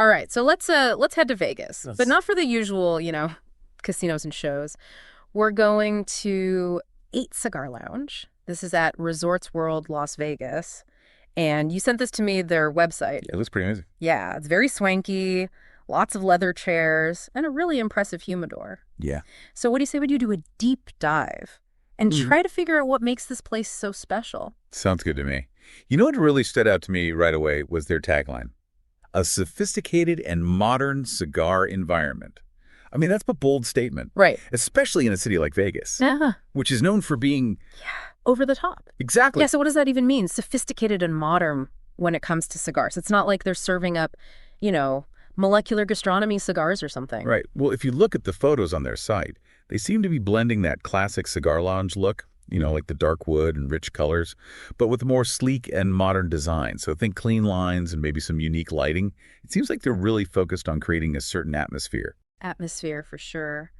All right, so let's head to Vegas, but Yes. not for the usual, casinos and shows. We're going to Eight Cigar Lounge. This is at Resorts World, Las Vegas. And you sent this to me, their website. Yeah, it looks pretty amazing. Yeah, it's very swanky, lots of leather chairs, and a really impressive humidor. Yeah. So what do you say we do a deep dive and Mhm. try to figure out what makes this place so special? Sounds good to me. You know what really stood out to me right away was their tagline, a sophisticated and modern cigar environment. I mean, that's a bold statement, Right. especially in a city like Vegas, Yeah. which is known for being Over the top. exactly. Yeah, so what does that even mean? Sophisticated and modern when it comes to cigars. It's not like they're serving up, molecular gastronomy cigars or something. Right. Well, if you look at the photos on their site, they seem to be blending that classic cigar lounge look, like the dark wood and rich colors, but with a more sleek and modern design. So think clean lines and maybe some unique lighting. It seems like they're really focused on creating a certain atmosphere. Atmosphere for sure.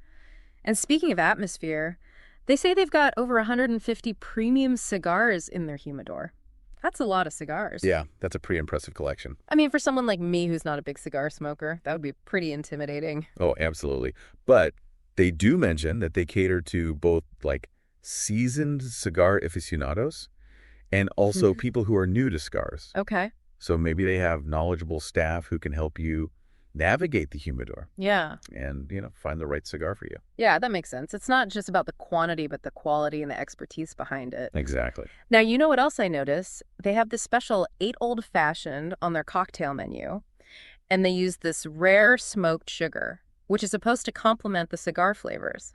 And speaking of atmosphere, they say they've got over 150 premium cigars in their humidor. That's a lot of cigars. Yeah, that's a pretty impressive collection. I mean, for someone like me who's not a big cigar smoker, that would be pretty intimidating. Oh, absolutely. But they do mention that they cater to both like seasoned cigar aficionados and also people who are new to cigars. Okay. So maybe they have knowledgeable staff who can help you navigate the humidor Yeah. and, find the right cigar for you. Yeah, that makes sense. It's not just about the quantity, but the quality and the expertise behind it. Exactly. Now, you know what else I noticed? They have this special 8 Old Fashioned on their cocktail menu, and they use this rare smoked sugar, which is supposed to complement the cigar flavors.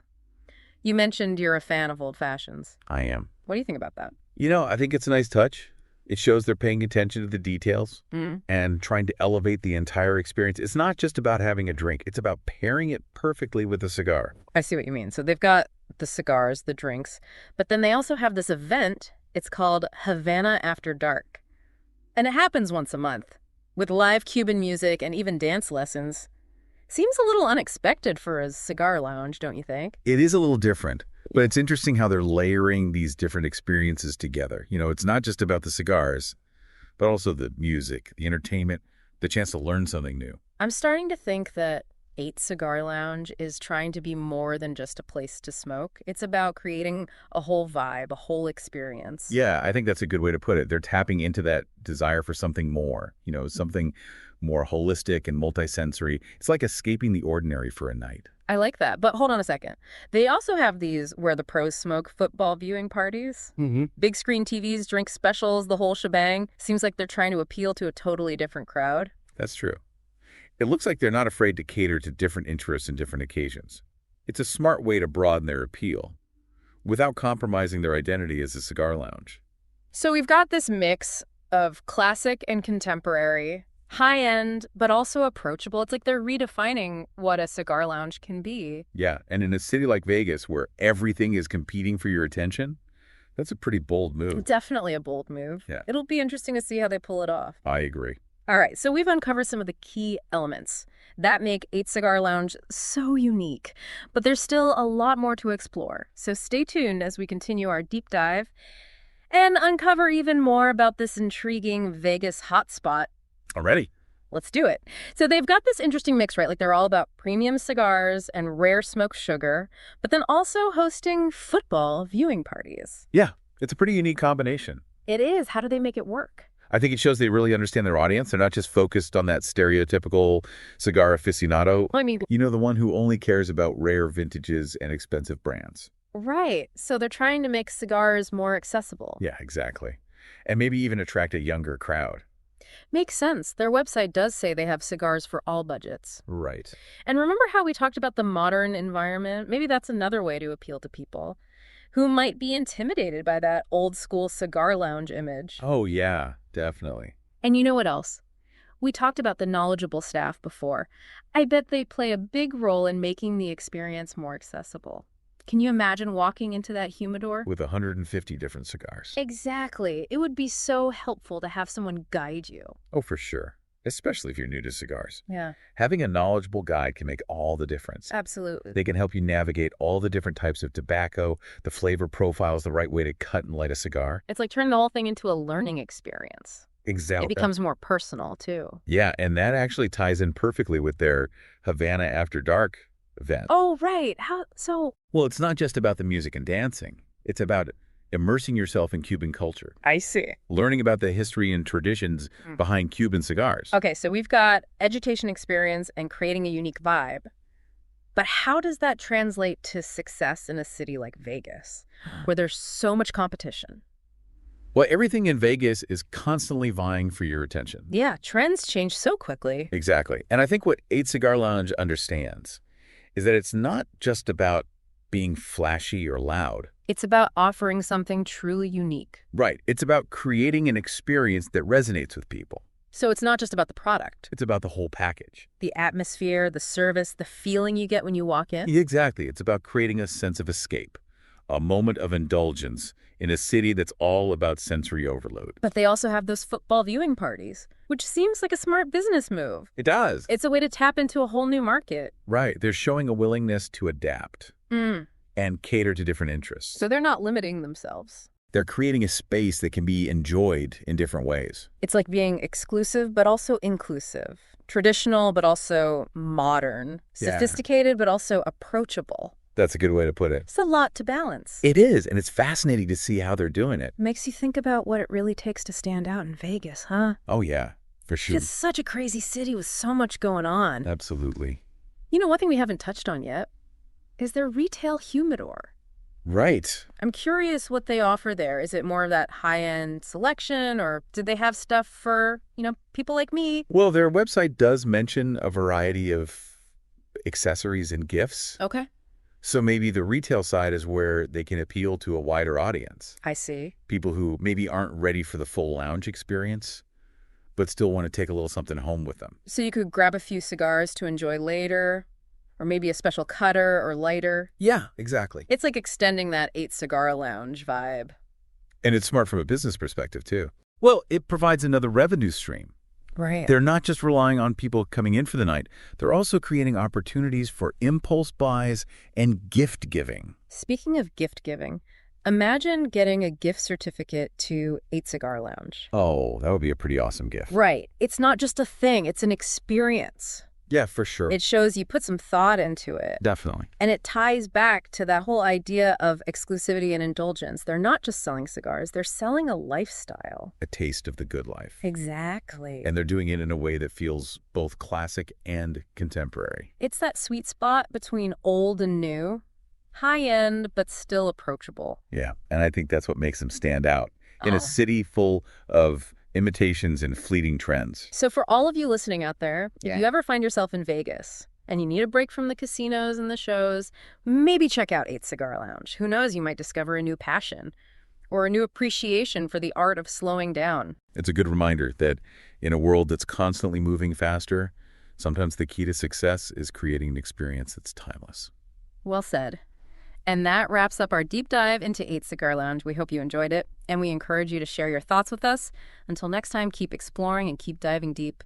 You mentioned you're a fan of Old Fashions. I am. What do you think about that? I think it's a nice touch. It shows they're paying attention to the details Mm. and trying to elevate the entire experience. It's not just about having a drink. It's about pairing it perfectly with a cigar. I see what you mean. So they've got the cigars, the drinks, but then they also have this event. It's called Havana After Dark. And it happens once a month with live Cuban music and even dance lessons. Seems a little unexpected for a cigar lounge, don't you think? It is a little different, but it's interesting how they're layering these different experiences together. It's not just about the cigars, but also the music, the entertainment, the chance to learn something new. I'm starting to think that Eight Cigar Lounge is trying to be more than just a place to smoke. It's about creating a whole vibe, a whole experience. Yeah, I think that's a good way to put it. They're tapping into that desire for something more, something more holistic and multisensory. It's like escaping the ordinary for a night. I like that. But hold on a second. They also have these where the pros smoke football viewing parties. Mm-hmm. Big screen TVs, drink specials, the whole shebang. Seems like they're trying to appeal to a totally different crowd. That's true. It looks like they're not afraid to cater to different interests and different occasions. It's a smart way to broaden their appeal without compromising their identity as a cigar lounge. So we've got this mix of classic and contemporary, high-end, but also approachable. It's like they're redefining what a cigar lounge can be. Yeah, and in a city like Vegas where everything is competing for your attention, that's a pretty bold move. Definitely a bold move. Yeah. It'll be interesting to see how they pull it off. I agree. All right, so we've uncovered some of the key elements that make Eight Cigar Lounge so unique. But there's still a lot more to explore. So stay tuned as we continue our deep dive and uncover even more about this intriguing Vegas hotspot. Already? Let's do it. So they've got this interesting mix, right? Like they're all about premium cigars and rare smoked sugar, but then also hosting football viewing parties. Yeah, it's a pretty unique combination. It is. How do they make it work? I think it shows they really understand their audience. They're not just focused on that stereotypical cigar aficionado. I mean, The one who only cares about rare vintages and expensive brands. right. So they're trying to make cigars more accessible. Yeah, exactly. And maybe even attract a younger crowd. Makes sense. Their website does say they have cigars for all budgets. Right. And remember how we talked about the modern environment? Maybe that's another way to appeal to people who might be intimidated by that old school cigar lounge image. Oh, yeah, definitely. And you know what else? We talked about the knowledgeable staff before. I bet they play a big role in making the experience more accessible. Can you imagine walking into that humidor? With 150 different cigars. Exactly. It would be so helpful to have someone guide you. Oh, for sure. Especially if you're new to cigars. Yeah, Having a knowledgeable guide can make all the difference. absolutely. They can help you navigate all the different types of tobacco, the flavor profiles, the right way to cut and light a cigar. It's like turning the whole thing into a learning experience. It Exactly. becomes more personal, too. Yeah, and that actually ties in perfectly with their Havana After Dark event. Oh, right. How so? Well, it's not just about the music and dancing. It's about immersing yourself in Cuban culture, I see. learning about the history and traditions Mm. behind Cuban cigars. Okay, so we've got education experience and creating a unique vibe. But how does that translate to success in a city like Vegas, where there's so much competition? Well, everything in Vegas is constantly vying for your attention. Yeah, trends change so quickly. Exactly. And I think what Eight Cigar Lounge understands is that it's not just about being flashy or loud. It's about offering something truly unique. Right. It's about creating an experience that resonates with people. So it's not just about the product, It's about the whole package. the atmosphere, the service, the feeling you get when you walk in. Exactly. It's about creating a sense of escape, a moment of indulgence in a city that's all about sensory overload. But they also have those football viewing parties, which seems like a smart business move. It does. It's a way to tap into a whole new market. Right. They're showing a willingness to adapt Mm. and cater to different interests. So they're not limiting themselves. They're creating a space that can be enjoyed in different ways. It's like being exclusive, but also inclusive. Traditional, but also modern. Yeah. Sophisticated, but also approachable. That's a good way to put it. It's a lot to balance. It is, and it's fascinating to see how they're doing it. Makes you think about what it really takes to stand out in Vegas, huh? Oh, yeah, for sure. It's such a crazy city with so much going on. Absolutely. You know, one thing we haven't touched on yet is their retail humidor. Right. I'm curious what they offer there. Is it more of that high-end selection, or did they have stuff for, people like me? Well, their website does mention a variety of accessories and gifts. Okay, So maybe the retail side is where they can appeal to a wider audience. I see. People who maybe aren't ready for the full lounge experience, but still want to take a little something home with them. So you could grab a few cigars to enjoy later, or maybe a special cutter or lighter. Yeah, exactly. It's like extending that 8-cigar lounge vibe. And it's smart from a business perspective, too. Well, it provides another revenue stream. Right. They're not just relying on people coming in for the night. They're also creating opportunities for impulse buys and gift giving. Speaking of gift giving, imagine getting a gift certificate to 8-Cigar Lounge. Oh, that would be a pretty awesome gift. Right. It's not just a thing, it's an experience. Yeah, for sure. It shows you put some thought into it. Definitely. And it ties back to that whole idea of exclusivity and indulgence. They're not just selling cigars, they're selling a lifestyle. A taste of the good life. Exactly. And they're doing it in a way that feels both classic and contemporary. It's that sweet spot between old and new, high-end but still approachable. Yeah, and I think that's what makes them stand out in Oh. a city full of imitations and fleeting trends. So for all of you listening out there, Yeah. if you ever find yourself in Vegas and you need a break from the casinos and the shows, maybe check out 8-Cigar Lounge. Who knows, you might discover a new passion or a new appreciation for the art of slowing down. It's a good reminder that in a world that's constantly moving faster, sometimes the key to success is creating an experience that's timeless. Well said. And that wraps up our deep dive into 8-Cigar Lounge. We hope you enjoyed it, and we encourage you to share your thoughts with us. Until next time, keep exploring and keep diving deep.